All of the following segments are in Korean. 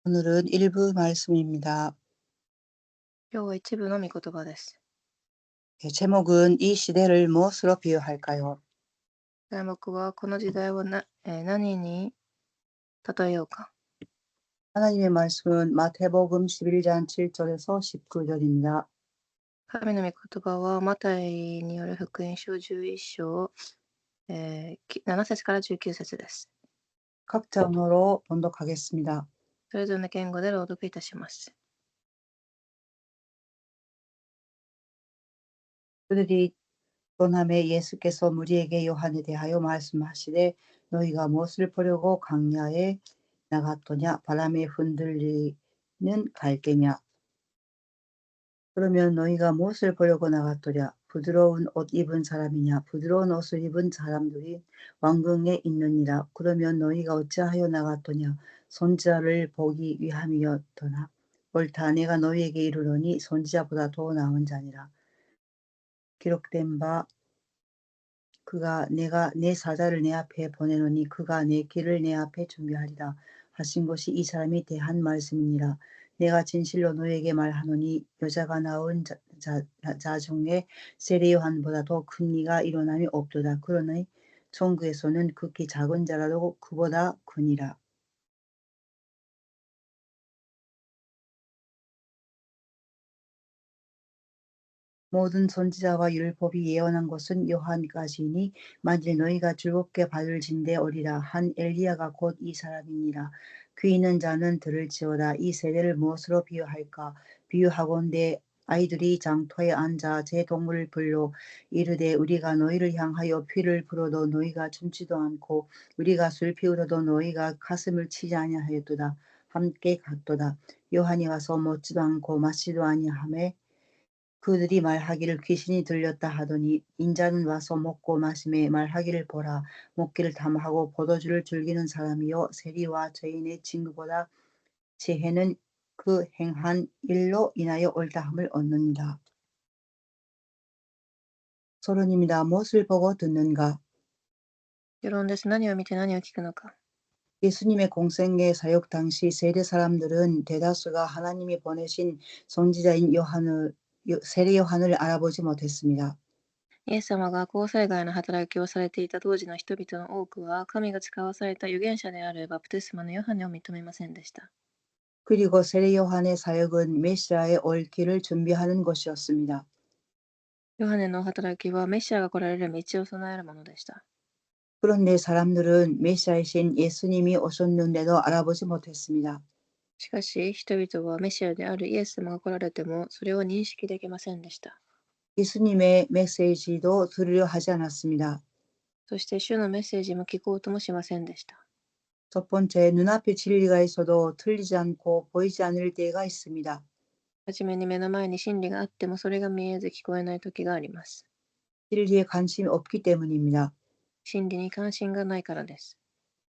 오늘은 일부 말씀입니다. 今日は一部の御言葉です。 제목은 이 시대를 무엇으로 비유할까요? 題目はこの時代を何に例えようか。 하나님의 말씀은 마태복음 11장 7절에서 19절입니다. 神の御言葉はマタイによる福音書11章、7節から19節です。 각자 언어로 번독하겠습니다. それぞれの言語で朗読いたします。 그들이 떠남에 예수께서 무리에게 요한에 대하여 말씀하시되 너희가 무엇을 보려고 광야에 나갔더냐 바람에 흔들리는 갈대냐 그러면 너희가 무엇을 보려고 나갔더랴 부드러운 옷 입은 사람이냐 부드러운 옷을 입은 사람들이 왕궁에 있느니라. 그러면 너희가 어찌하여 나갔더냐 선지자를 보기 위함이었더나 옳다 내가 너희에게 이르노니 선지자보다 더 나은 자니라. 기록된 바 그가 내가 내 사자를 내 앞에 보내노니 그가 내 길을 내 앞에 준비하리라 하신 것이 이 사람이 대한 말씀이니라. 내가 진실로 너에게 말하노니 여자가 낳은 자 중에 세례 요한보다 더 큰 이가 일어남이 없도다. 그러니 천국에서는 극히 작은 자라도 그보다 크니라. 모든 선지자와 율법이 예언한 것은 요한까지니 만일 너희가 즐겁게 받을진대 어리라 한 엘리야가 곧 이 사람이니라. 귀 있는 자는 들을지어다. 이 세대를 무엇으로 비유할까? 비유하건대 아이들이 장터에 앉아 제 동물을 불러 이르되 우리가 너희를 향하여 피를 불어도 너희가 춤지도 않고 우리가 슬피 울어도 너희가 가슴을 치지 아니하였도다. 함께 갔도다. 요한이 와서 먹지도 않고 마시지도 아니하매 그들이 말하기를 귀신이 들렸다 하더니 인자는 와서 먹고 마심에 말하기를 보라 먹기를 탐하고 포도주를 즐기는 사람이요 세리와 죄인의 친구보다 지혜는 그 행한 일로 인하여 옳다함을 얻느니라. 서론입니다. 무엇을 보고 듣는가? 序論です。何を見て何を聞くのか。 예수님의 공생애 사역 당시 세례 사람들은 대다수가 하나님이 보내신 선지자인 세례 요한을 알아보지 못했습니다. イエス様が交際外の働きをされていた当時の人々の多くは、神が使わされた預言者であるバプテスマのヨハネを認めませんでした。 그리고 세례 요한의 사역은 메시아의 올 길을 준비하는 것이었습니다. ヨハネの働きはメシアが来られる道を備えるものでした。 그런데 사람들은 메시아이신 예수님이 오셨는데도 알아보지 못했습니다. しかし、人々はメシアであるイエス様が来られても、それを認識できませんでした。 예수님의 메시지도 들으려 하지 않았습니다. そして、主のメッセージも聞こうともしませんでした。 첫 번째, 눈앞에 진리가 있어도 틀리지 않고 보이지 않을 때가 있습니다. はじめに目の前に真理があっても、それが見えず聞こえない時があります。 진리에 관심이 없기 때문입니다. 真理に関心がないからです。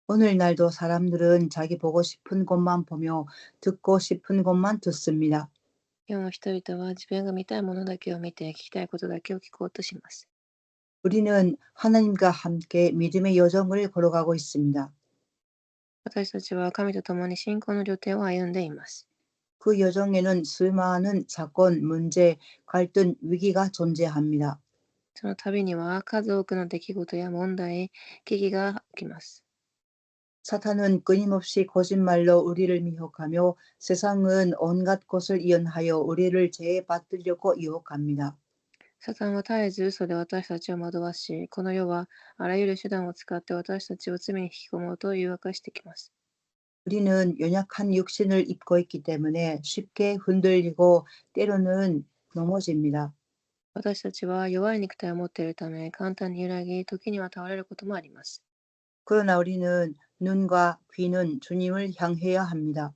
오늘날도 사람들은 자기 보고 싶은 것만 보며 듣고 싶은 것만 듣습니다. 今日も人々は自分が見たいものだけを見て、聞きたいことだけを聞こうとします。 우리는 하나님과 함께 믿음의 여정을 걸어가고 있습니다. 私たちは神と共に信仰の旅程を歩んでいます。 그 여정에는 수많은 사건, 문제, 갈등, 위기가 존재합니다. その度には数多くの出来事や問題、危機が起きます。 사탄은 끊임없이 거짓말로 우리를 미혹하며 세상은 온갖 것을 이용하여 우리를 죄에 빠뜨리려고 유혹합니다. サタンは絶えず嘘で私たちを惑わし、この世はあらゆる手段を使って私たちを罪に引き込もうと誘惑してきます。 우리는 연약한 육신을 입고 있기 때문에 쉽게 흔들리고 때로는 넘어집니다. 私たちは弱い肉体を持っているため、簡単に揺らぎ、時には倒れることもあります。 그러나 우리는 눈과 귀는 주님을 향해야 합니다.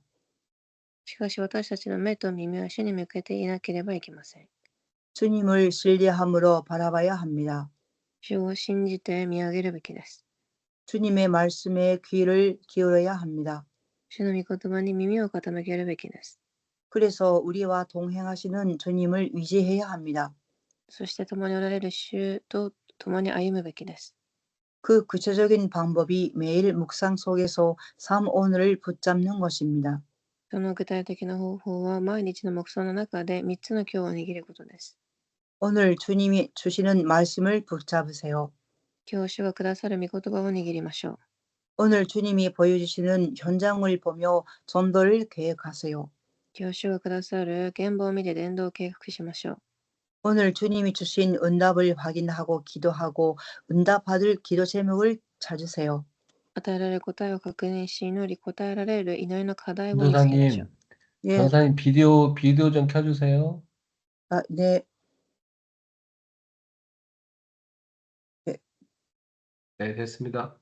しかし私たちの目と耳は主に向けていなければいけません。 주님을 신뢰함으로 바라봐야 합니다. 主を信じて見上げるべきです。 주님의 말씀에 귀를 기울여야 합니다. 主の御言葉に耳を傾けるべきです。 그래서 우리와 동행하시는 주님을 의지해야 합니다. そして共におられる主と共に歩むべきです。 그 구체적인 방법이 매일 묵상 속에서 삶 오늘을 붙잡는 것입니다. その具体的な方法は毎日の黙想の中で3つの今日を握ることです。 오늘 주님이 주시는 말씀을 붙잡으세요. 今日主がくださる御言葉を握りましょう。 오늘 주님이 보여주시는 현장을 보며 전도를 계획하세요. 今日主がくださる現場を見て伝道を計画しましょう。 오늘 주님이 주신 응답을 확인하고 기도하고 응답받을 기도 제목을 찾으세요. 与えられる答えを確認し、祈り答えられる祈りの課題を見つけましょう。 전도사님, 예, 전도사님 비디오 좀 켜주세요. 네, 네, 됐습니다.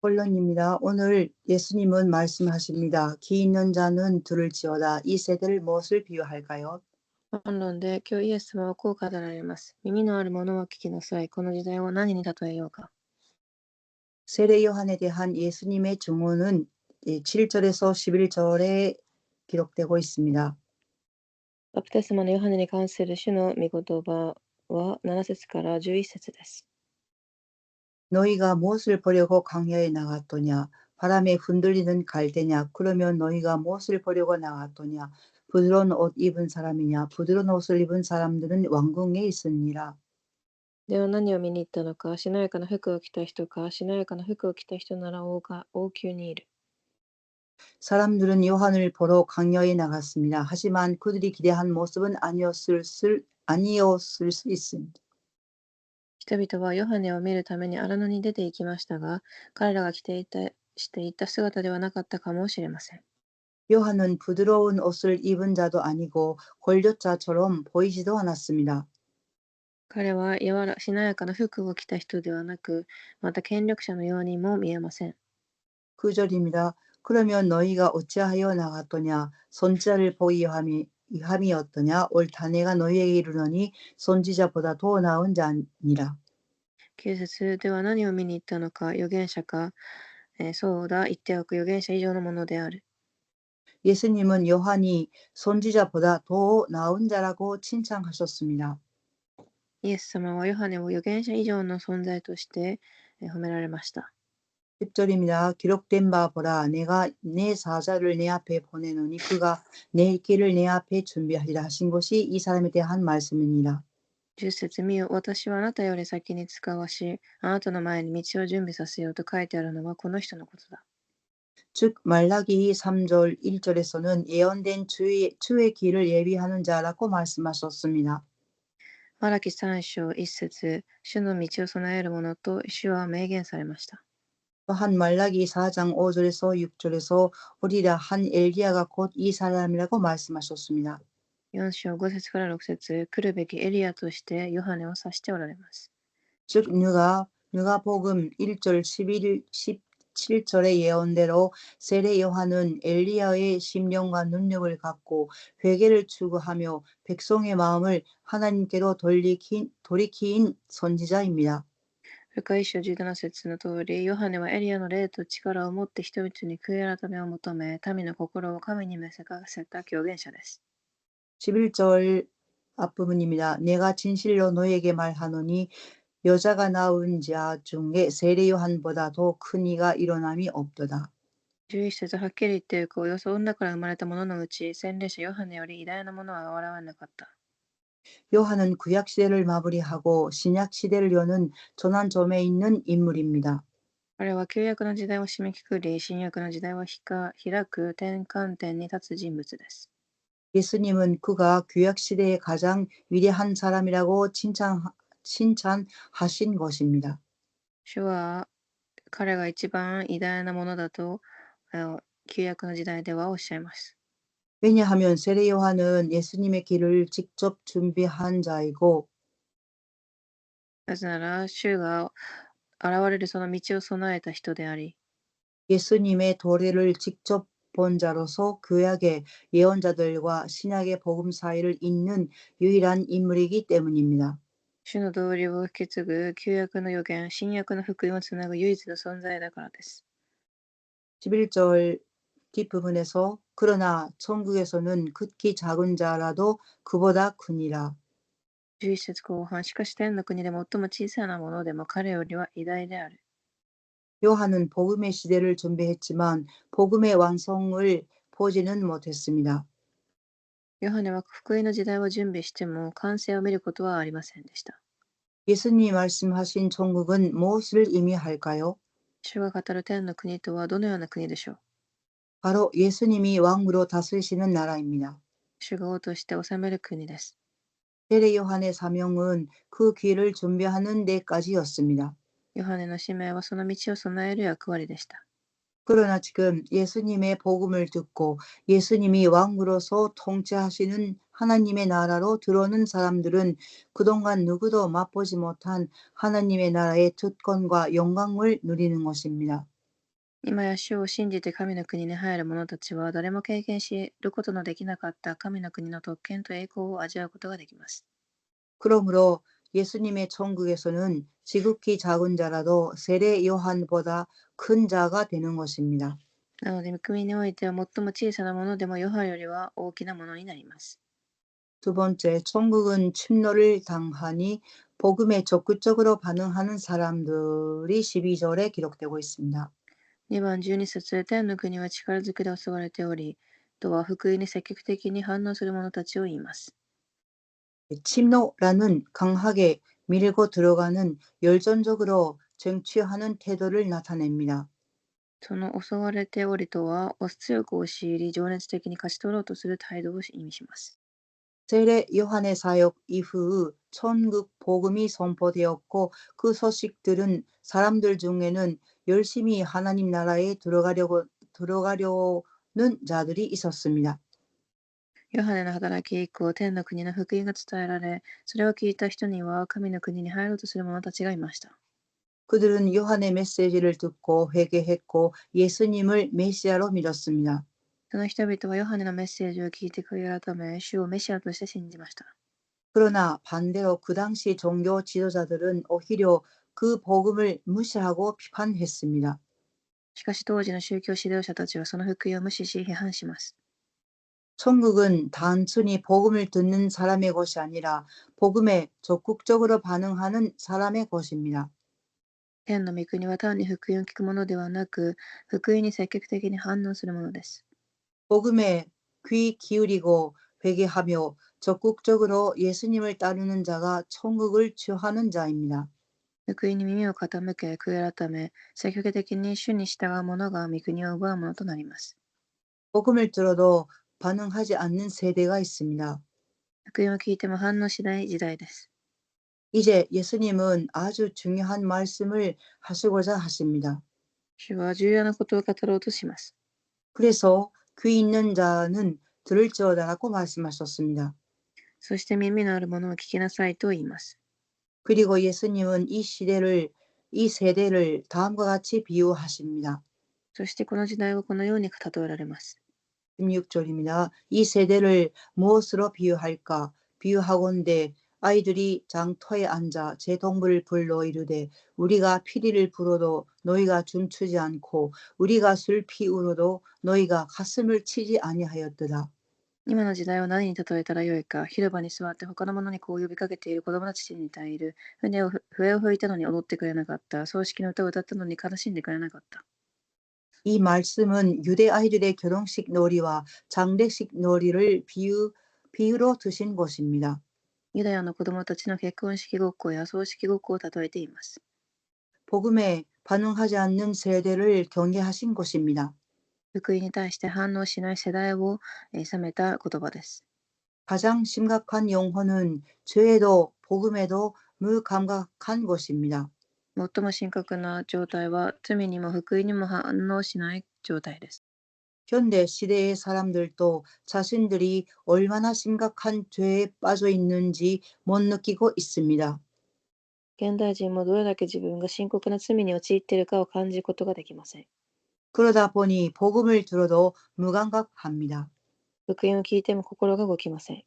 본론입니다. 오늘 예수님은 말씀하십니다. 기 있는 자는 들을지어다. 이 세대를 무엇을 비유할까요? 本論で今日イエス様はこう語られます。耳のある者は聞きなさい。この時代を何に例えようか。 세례 요한에 대한 예수님의 증언은 7절에서 11절에 기록되고 있습니다. バプテスマのヨハネに関する主の御言葉は7節から11節です。 너희가 무엇을 보려고 광야에 나갔더냐? 바람에 흔들리는 갈대냐? 그러면 너희가 무엇을 보려고 나갔더냐? 부드러운 옷 입은 사람이냐? 부드러운 옷을 입은 사람들은 왕궁에 있으니라. では何を見に行ったのか。しなやかな服を着た人か。しなやかな服を着た人なら王宮にいる。 사람들은 요한을 보러 광야에 나갔습니다. 하지만 그들이 기대한 모습은 아니었을 수 있습니다. 人々はヨハネを見るために荒野に出て行きましたが、彼らがしていた姿ではなかったかもしれません。 요한은 부드러운 옷을 입은 자도 아니고 골젓자처럼 보이지도 않았습니다. 彼はしなやかな服を着た人ではなく、また権力者のようにも見えません。 9절입니다. 그러면 너희가 어찌하여 나갔더냐? 선지자를 보기 함이었더냐? 옳다 내가 너희에게 이르노니 선지자보다 더 나은 자니라. 9節では何を見に行ったのか。預言者か。そうだ、言っておく。預言者以上のものである。 예수님은 요한이 선지자보다 더 나은 자라고 칭찬하셨습니다. イエス様はヨハネを預言者以上の存在として褒められました。 10절입니다. 기록된 바 보라 내가 내 사자를 내 앞에 보내노니 그가 내 길을 내 앞에 준비하리라 하신 것이 이 사람에 대한 말씀이니라. 10節見よ、私はあなたより先に使わし、あなたの前に道を準備させようと書いてあるのはこの人のことだ。 즉 말라기 3절 1절에서는 예언된 주의 길을 예비하는 자라고 말씀하셨습니다. マラキ3章1節、主の道を備える者と主は明言されました。 또한 말라기 4장 5절에서 6절에서 오리라 한 엘리야가 곧 이 사람이라고 말씀하셨습니다. 4章5節から6節、来るべきエリアとしてヨハネを指しておられます。 즉 누가복음 1절 17절의 예언대로 세례 요한은 엘리야의 심령과 능력을 갖고 회개를 추구하며 백성의 마음을 하나님께로 돌이킨 선지자입니다. ルカ1章17節の通り、ヨハネはエリアの霊と力を持って人々に悔い改めを求め、民の心を神に召せかせた預言者です。 11절 앞부분입니다. 내가 진실로 너에게 말하노니 여자가 낳은 자 중에 세례 요한보다 더 큰 이가 일어남이 없도다. 11節はっきり言っていく。およそ女から生まれた者のうち、洗礼者ヨハネより偉大なものは現れなかった。 요한은 구약 시대를 마무리하고 신약 시대를 여는 전환점에 있는 인물입니다. 彼は旧約の時代を締めくくり、新約の時代を開く転換点に立つ人物です。 예수님은 그가 구약 시대의 가장 위대한 사람이라고 칭찬하신 것입니다. 主は彼が一番偉大なものだと旧約の時代ではおっしゃいます。 왜냐하면 세례 요한은 예수님의 길을 직접 준비한 자이고 なぜなら、主が現れるその道を備えた人であり、 예수님의 도래를 직접 본 자로서 구약의 예언자들과 신약의 복음 사이를 잇는 유일한 인물이기 때문입니다. 主の道理を引き継ぐ旧約の預言、新約の福音をつなぐ唯一の存在だからです。 11절 뒷부분에서 그러나 천국에서는 극히 작은 자라도 그보다 크니라. 11節後半、しかし天の国で最も小さなものでも彼よりは偉大である。 요한은 복음의 시대를 준비했지만 복음의 완성을 보지는 못했습니다. ヨハネは福音の時代を準備しても完成を見ることはありませんでした。 예수님이 말씀하신 천국은 무엇을 의미할까요? 主が語る天の国とはどのような国でしょう。 바로 예수님이 왕으로 다스리시는 나라입니다. 主が王として治める国です。 세례 요한의 사명은 그 길을 준비하는 데까지였습니다. ヨハネの使命はその道を備える役割でした。 그러나 지금 예수님의 복음을 듣고 예수님이 왕으로서 통치하시는 하나님의 나라로 들어오는 사람들은 그동안 누구도 맛보지 못한 하나님의 나라의 특권과 영광을 누리는 것입니다. 今や主を信じて神の国に入る者たちは誰も経験しることのできなかった神の国の特権と栄光を味わうことができます。 그러므로 예수님의 천국에서는 지극히 작은 자라도 세례 요한보다 큰 자가 되는 것입니다. なので、御国においては最も小さなものでもヨハよりは大きなものになります。 두 번째, 천국은 침노를 당하니 복음에 적극적으로 반응하는 사람들이 12절에 기록되고 있습니다. 2番12節天の国は力ずくで襲われており、とは福音に積極的に反応する者たちを言います。 침노라는 강하게 밀고 들어가는 열정적으로 쟁취하는 태도를 나타냅니다. その襲われておりとは、強く押し入り、情熱的に勝ち取ろうとする態度を意味します。 세례 요한의 사역 이후 천국 복음이 선포되었고 그 소식들은 사람들 중에는 열심히 하나님 나라에 들어가려는 자들이 있었습니다. ヨハネの働き以降、天の国の福音が伝えられ、それを聞いた人には神の国に入ろうとする者たちがいました。 그들은 요한의 메시지를 듣고 회개했고 예수님을 메시아로 믿었습니다. その人々はヨハネのメッセージを聞いて悔い改め、主をメシアとして信じました。 그러나 반대로 그 당시 종교 지도자들은 오히려 그 복음을 무시하고 비판했습니다. しかし当時の宗教指導者たちはその福音を無視し批判します。 천국은 단순히 복음을 듣는 사람의 것이 아니라 복음에 적극적으로 반응하는 사람의 것입니다. 天の御国は単に福音を聞くものではなく、福音に積極的に反応するものです。 복음에 귀 기울이고 회개하며 적극적으로 예수님을 따르는 자가 천국을 취하는 자입니다. 福音に耳を傾け、悔い改め、積極的に主に従う者が御国を奪うものとなります。 복음을 들어도 반응하지 않는 세대가 있습니다. 福音を聞いても反応しない時代です。 이제 예수님은 아주 중요한 말씀을 하시고자 하십니다. 主は重要なことを語ろうとします。 그래서 귀 있는 자는 들을지어다라고 말씀하셨습니다. そして耳のあるものを聞きなさいと言います。 그리고 예수님은 이 세대를 다음과 같이 비유하십니다. そしてこの時代をこのように例えられます。 16절입니다. 이 세대를 무엇으로 비유할까? 비유하건대 아이들이 장터에 앉아 제 동물을 불러 이르되 우리가 피리를 불어도 너희가 춤추지 않고 우리가 술 피우러도 너희가 가슴을 치지 아니하였더라. 今の時代を何に例えたらよいか。広場に座って他の者にこう呼びかけている子供たちに似いる。笛を吹いたのに踊ってくれなかった。葬式の歌を歌ったのに悲しんでくれなかった。 이 말씀은 유대 아이들의 결혼식 놀이와 장례식 놀이를 비유로 드신 것입니다. ユダヤの子供たちの結婚式ごっこや葬式ごっこを例えています。 복음에 반응하지 않는 세대를 경계하신 것입니다. 福音に対して反応しない世代を責めた言葉です。 가장 심각한 영혼은 죄에도 복음에도 무감각한 것입니다. 最も深刻な状態は罪にも福音にも反応しない状態です。 현대 시대의 사람들도 자신들이 얼마나 심각한 죄에 빠져 있는지 못 느끼고 있습니다. 現代人もどれだけ自分が深刻な罪に陥っているかを感じることができません。 그러다 보니 복음을 들어도 무감각합니다. 福音を聞いても心が動きません。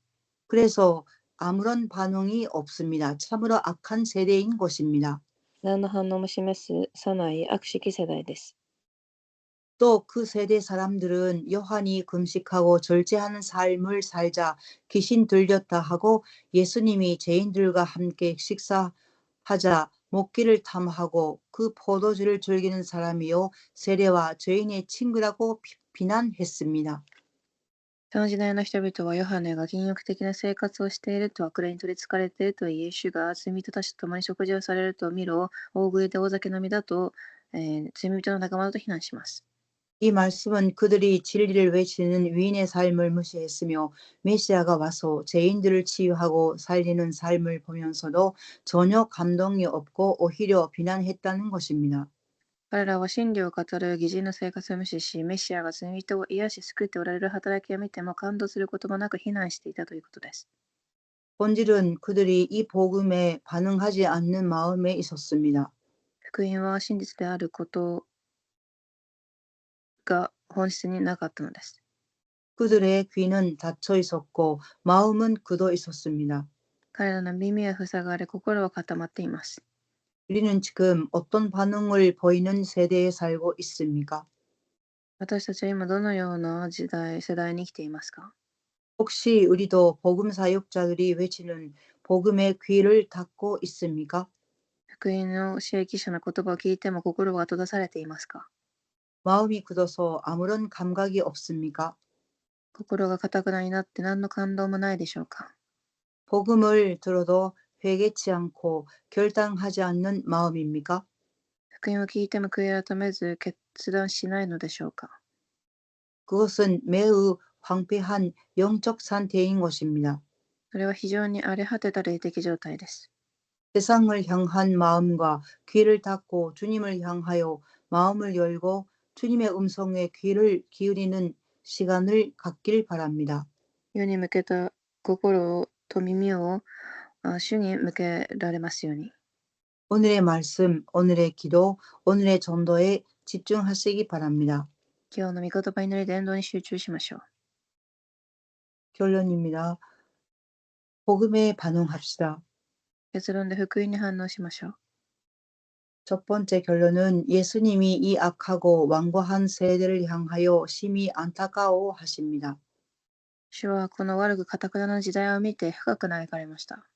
그래서 아무런 반응이 없습니다. 참으로 악한 세대인 것입니다. 何の反応も示さない悪しき世代です。 또 그 세대 사람들은 요한이 금식하고 절제하는 삶을 살자 귀신 들렸다 하고 예수님이 죄인들과 함께 식사하자 먹기를 탐하고 그 포도주를 즐기는 사람이요 세례와 죄인의 친구라고 비난했습니다. その時代の人々はヨハネが禁欲的な生活をしていると悪霊に取り憑かれていると言い、主が罪人たちと共に食事をされると見ろ、大食いで大酒飲みだと、罪人の仲間だと非難します。 이 말씀은 그들이 진리를 외치는 위인의 삶을 무시했으며 메시아가 와서 죄인들을 치유하고 살리는 삶을 보면서도 전혀 감동이 없고 오히려 비난했다는 것입니다. 彼らは真理を語る義人の生活を無視し、メシアが罪人を癒し救っておられる働きを見ても感動することもなく非難していたということです。 본질은 그들이 이 복음에 반응하지 않는 마음에 있었습니다. 福音は真実であることが本質になかったのです。 그들의 귀는 닫혀 있었고 마음은 굳어 있었습니다. 彼らの耳は塞がれ、心は固まっています。 우리는 지금 어떤 반응을 보이는 세대에 살고 있습니까? 私たちは今どのような世代に生きていますか？ 혹시 우리도 복음 사역자들이 외치는 복음의 귀를 닫고 있습니까? 福音の刺激者の言葉を聞いても心が閉ざされていますか？ 마음이 굳어서 아무런 감각이 없습니까? 心が堅くなになって何の感動もないでしょうか？ 복음을 들어도 회개치 않고 결단하지 않는 마음입니까? 福音を聞いても悔い改めず決断しないのでしょうか？ 그것은 매우 황폐한 영적 상태인 것입니다. それは非常に荒れ果てた霊的状態です。 세상을 향한 마음과 귀를 닫고 주님을 향하여 마음을 열고 주님의 음성에 귀를 기울이는 시간을 갖길 바랍니다. 世に向けた心と耳を主に向けられますように。 오늘의 말씀, 오늘의 기도, 오늘의 전도에 집중하시기 바랍니다. 今日の御言葉祈り伝道に集中しましょう。 결론입니다. 복음에 반응합시다. 結論で福音に反応しましょう。 첫 번째 결론은 예수님이 이 악하고 완고한 세대를 향하여 심히 안타까워 하십니다. 主はこの悪く堅くなな時代を見て深く嘆かれました。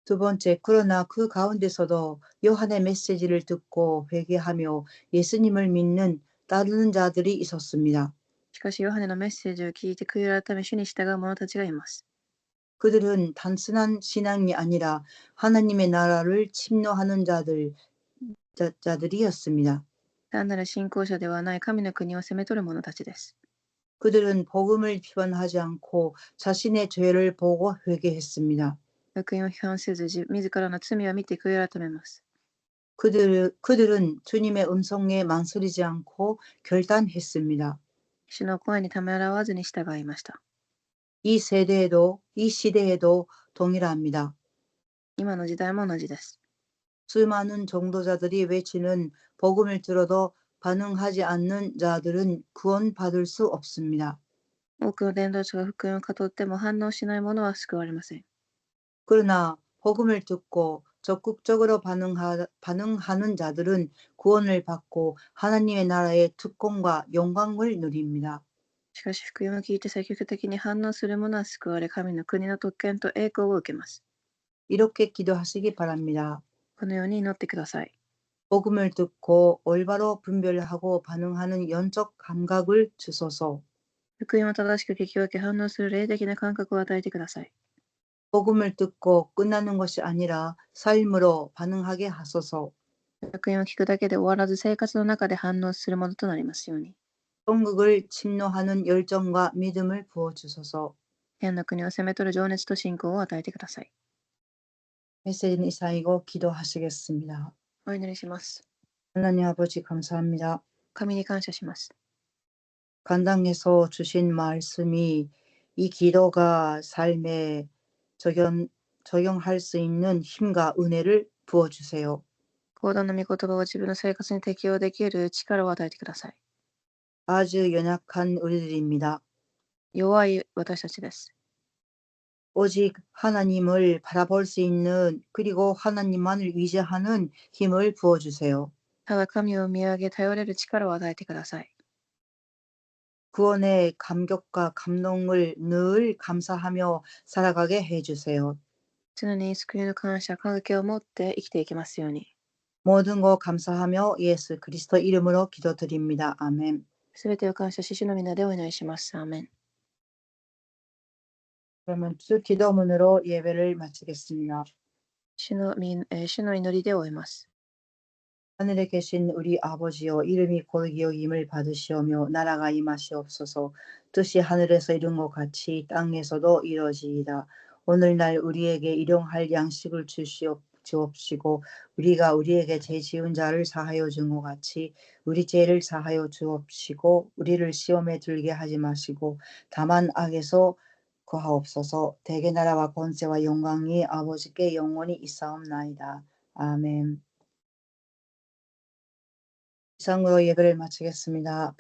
두 번째, 그러나 그 가운데서도 요한의 메시지를 듣고 회개하며 예수님을 믿는 따르는 자들이 있었습니다. しかしヨハネのメッセージを聞いて悔い改め主に従う者たちがいます。 그들은 단순한 신앙이 아니라 하나님의 나라를 침노하는 자들이었습니다. 単なる信仰者ではない神の国を攻め取る者たちです。 그들은 복음을 비판하지 않고 자신의 죄를 보고 회개했습니다. 福音を批判せず自らの罪を見て悔い改めます。 그들은 주님의 음성에 망설이지 않고 결단했습니다. 主の声にためらわずに従いました。 이 시대에도 동일합니다. 今の時代も同じです。 수많은 정도자들이 외치는 복음을 들어도 반응하지 않는 자들은 구원받을 수 없습니다. 多くの伝道者が福音を語っても反応しない者は救われません。 그러나 복음을 듣고 적극적으로 반응하는 자들은 구원을 받고 하나님의 나라의 특권과 영광을 누립니다. しかし福音を聞いて積極的に反応する者は救われ、神の国の特権と栄光を受けます。 이렇게 기도하시기 바랍니다. このように祈ってください。 복음을 듣고 올바로 분별하고 반응하는 영적 감각을 주소서. 福音を正しく聞き分け反応する霊的な感覚を与えてください。 복음을 듣고 끝나는 것이 아니라 삶으로 반응하게 하소서. 福音を聞くだけで終わらず生活の中で反応するものとなりますように。 천국을 침노하는 열정과 믿음을 부어주소서. 天の国を攻め取る情熱と信仰を与えてください。 메시지는 이상이고 기도하시겠습니다. お祈りします。 하나님 아버지 감사합니다. 神に感謝します。 간당에서 주신 말씀이 이 기도가 삶에 적용할 수 있는 힘과 은혜를 부어주세요. 講談の御言葉を自分の生活に適用できる力を与えてください。 아주 연약한 우리들입니다. 弱い私たちです。 오직 하나님을 바라볼 수 있는 그리고 하나님만을 의지하는 힘을 부어주세요. ただ神を見上げ頼れる力を与えてください。 구원의 감격과 감동을 늘 감사하며 살아가게 해주세요. 常に救いの感謝、関係を持って生きていきますように。 모든 것 감사하며 예수 그리스도 이름으로 기도드립니다. 아멘. すべてを感謝し、主の皆でお祈りします。アーメン。 그러면 주 기도문으로 예배를 마치겠습니다. 主の祈りで終えます。 하늘에 계신 우리 아버지여 이름이 고르게 여김을 받으시오며 나라가 임하시옵소서. 뜻이 하늘에서 이룬 것 같이 땅에서도 이루어지이다. 오늘날 우리에게 일용할 양식을 주옵시고 우리가 우리에게 죄 지은 자를 사하여 준 것 같이 우리 죄를 사하여 주옵시고 우리를 시험에 들게 하지 마시고 다만 악에서 구하옵소서. 대개 나라와 권세와 영광이 아버지께 영원히 있사옵나이다. 아멘. 이상으로 예배를 마치겠습니다.